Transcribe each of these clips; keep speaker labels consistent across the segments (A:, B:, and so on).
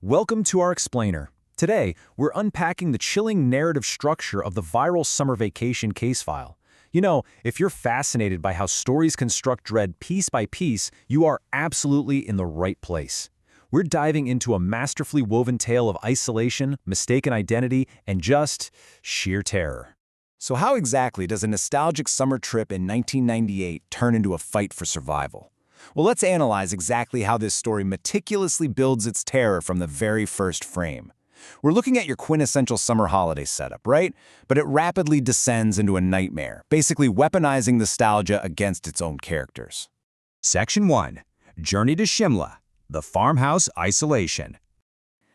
A: Welcome to our explainer. Today, we're unpacking the chilling narrative structure of the viral summer vacation case file. You know, if you're fascinated by how stories construct dread piece by piece, you are absolutely in the right place. We're diving into a masterfully woven tale of isolation, mistaken identity, and just sheer terror.
B: So how exactly does a nostalgic summer trip in 1998 turn into a fight for survival? Well, let's analyze exactly how this story meticulously builds its terror from the very first frame. We're looking at your quintessential summer holiday setup, right? But it rapidly descends into a nightmare, basically weaponizing nostalgia against its own characters.
C: Section 1. Journey to Shimla, the farmhouse isolation.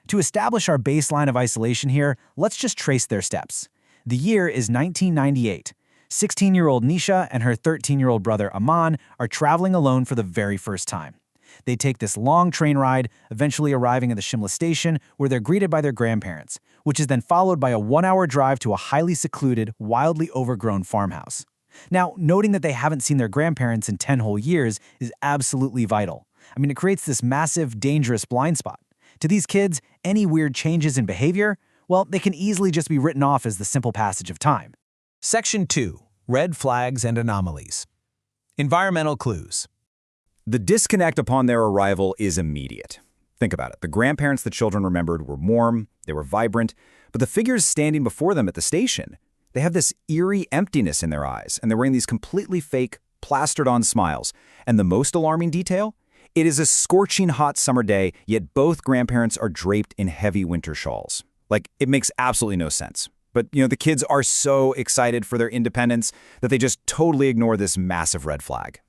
D: To establish our baseline of isolation here, let's just trace their steps. The year is 1998. 16-year-old Nisha and her 13-year-old brother Aman are traveling alone for the very first time. They take this long train ride, eventually arriving at the Shimla station where they're greeted by their grandparents, which is then followed by a 1-hour drive to a highly secluded, wildly overgrown farmhouse. Now, noting that they haven't seen their grandparents in 10 whole years is absolutely vital. I mean, it creates this massive, dangerous blind spot. To these kids, any weird changes in behavior, well, they can easily just be written off as the simple passage of time.
A: Section 2. Red flags and anomalies. Environmental clues.
C: The disconnect upon their arrival is immediate. Think about it. The grandparents the children remembered were warm, they were vibrant, but the figures standing before them at the station, they have this eerie emptiness in their eyes, and they're wearing these completely fake, plastered-on smiles. And the most alarming detail? It is a scorching hot summer day, yet both grandparents are draped in heavy winter shawls. Like, it makes absolutely no sense. But, the kids are so excited for their independence that they just totally ignore this massive red flag.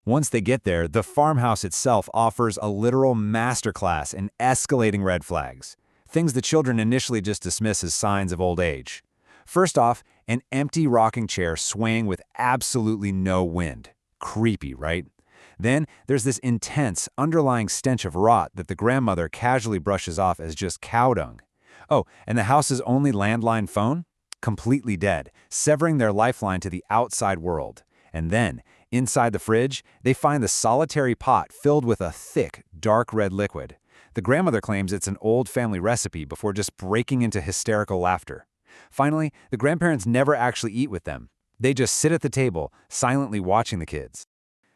E: Once they get there, the farmhouse itself offers a literal masterclass in escalating red flags, things the children initially just dismiss as signs of old age. First off, an empty rocking chair swaying with absolutely no wind. Creepy, right? Then there's this intense, underlying stench of rot that the grandmother casually brushes off as just cow dung. Oh, and the house's only landline phone? Completely dead, severing their lifeline to the outside world. And then, inside the fridge, they find the solitary pot filled with a thick, dark red liquid. The grandmother claims it's an old family recipe before just breaking into hysterical laughter. Finally, the grandparents never actually eat with them. They just sit at the table, silently watching the kids.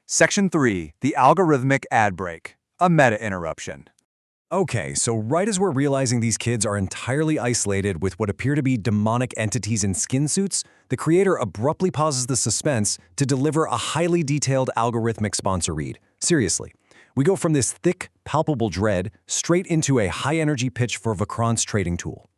F: Section 3. The algorithmic ad break. A meta-interruption.
G: Okay, so right as we're realizing these kids are entirely isolated with what appear to be demonic entities in skin suits, the creator abruptly pauses the suspense to deliver a highly detailed algorithmic sponsor read. Seriously, we go from this thick, palpable dread straight into a high-energy pitch for Vakron's trading tool.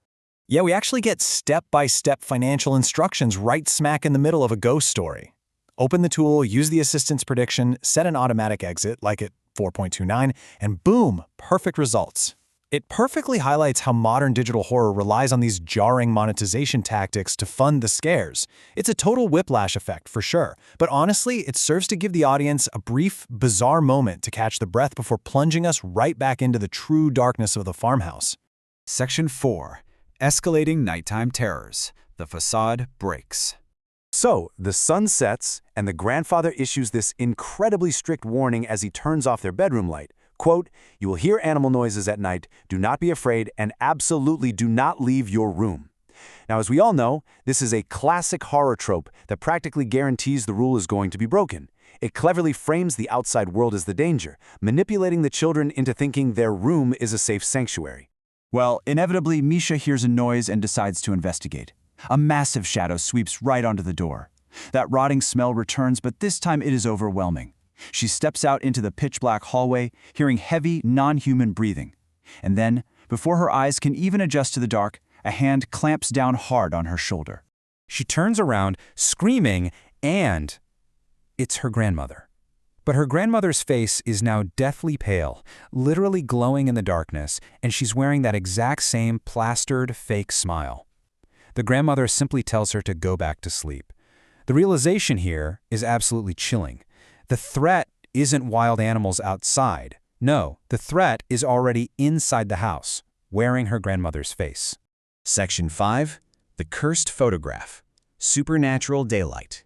D: Yeah, we actually get step-by-step financial instructions right smack in the middle of a ghost story. Open the tool, use the assistant's prediction, set an automatic exit, like at 4.29, and boom, perfect results. It perfectly highlights how modern digital horror relies on these jarring monetization tactics to fund the scares. It's a total whiplash effect for sure, but honestly, it serves to give the audience a brief, bizarre moment to catch the breath before plunging us right back into the true darkness of the farmhouse.
F: Section 4. Escalating nighttime terrors. The facade breaks.
E: So, the sun sets, and the grandfather issues this incredibly strict warning as he turns off their bedroom light. Quote, "You will hear animal noises at night, do not be afraid, and absolutely do not leave your room." Now, as we all know, this is a classic horror trope that practically guarantees the rule is going to be broken. It cleverly frames the outside world as the danger, manipulating the children into thinking their room is a safe sanctuary.
H: Well, inevitably, Misha hears a noise and decides to investigate. A massive shadow sweeps right onto the door. That rotting smell returns, but this time it is overwhelming. She steps out into the pitch-black hallway, hearing heavy, non-human breathing. And then, before her eyes can even adjust to the dark, a hand clamps down hard on her shoulder.
C: She turns around, screaming, and it's her grandmother. But her grandmother's face is now deathly pale, literally glowing in the darkness, and she's wearing that exact same plastered, fake smile. The grandmother simply tells her to go back to sleep. The realization here is absolutely chilling. The threat isn't wild animals outside. No, the threat is already inside the house, wearing her grandmother's face.
G: Section 5. The cursed photograph. Supernatural daylight.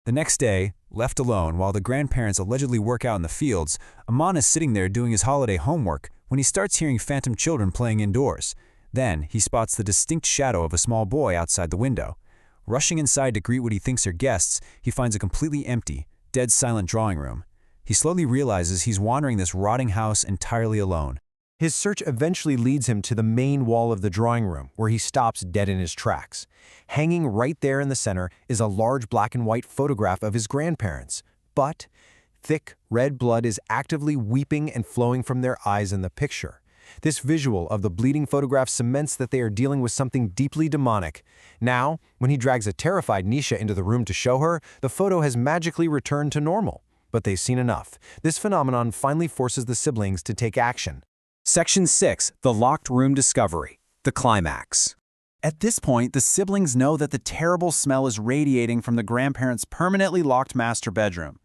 F: The next day, left alone while the grandparents allegedly work out in the fields, Aman is sitting there doing his holiday homework
E: when he starts hearing phantom children playing indoors. Then, he spots the distinct shadow of a small boy outside the window. Rushing inside to greet what he thinks are guests, he finds a completely empty, dead silent drawing room. He slowly realizes he's wandering this rotting house entirely alone.
A: His search eventually leads him to the main wall of the drawing room, where he stops dead in his tracks. Hanging right there in the center is a large black and white photograph of his grandparents. But thick, red blood is actively weeping and flowing from their eyes in the picture. This visual of the bleeding photograph cements that they are dealing with something deeply demonic. Now, when he drags a terrified Nisha into the room to show her, the photo has magically returned to normal. But they've seen enough. This phenomenon finally forces the siblings to take action.
C: Section 6. The Locked Room Discovery. The Climax.
H: At this point, the siblings know that the terrible smell is radiating from the grandparents' permanently locked master bedroom.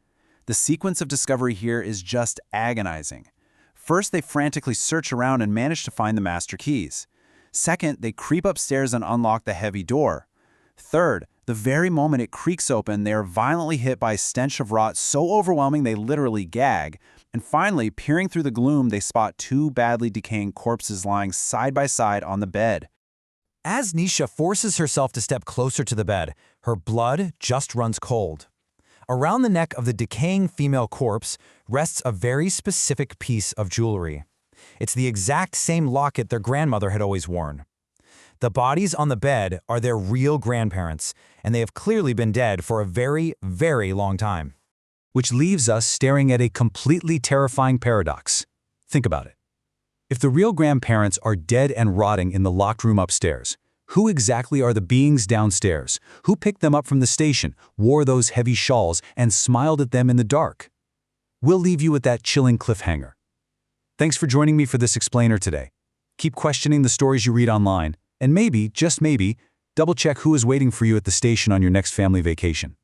H: The sequence of discovery here is just agonizing. First, they frantically search around and manage to find the master keys. Second, they creep upstairs and unlock the heavy door. Third, the very moment it creaks open, they are violently hit by a stench of rot so overwhelming they literally gag. And finally, peering through the gloom, they spot two badly decaying corpses lying side by side on the bed.
D: As Nisha forces herself to step closer to the bed, her blood just runs cold. Around the neck of the decaying female corpse rests a very specific piece of jewelry. It's the exact same locket their grandmother had always worn. The bodies on the bed are their real grandparents, and they have clearly been dead for a very, very long time.
C: Which leaves us staring at a completely terrifying paradox. Think about it. If the real grandparents are dead and rotting in the locked room upstairs, who exactly are the beings downstairs? Who picked them up from the station, wore those heavy shawls, and smiled at them in the dark? We'll leave you with that chilling cliffhanger. Thanks for joining me for this explainer today. Keep questioning the stories you read online, and maybe, just maybe, double-check who is waiting for you at the station on your next family vacation.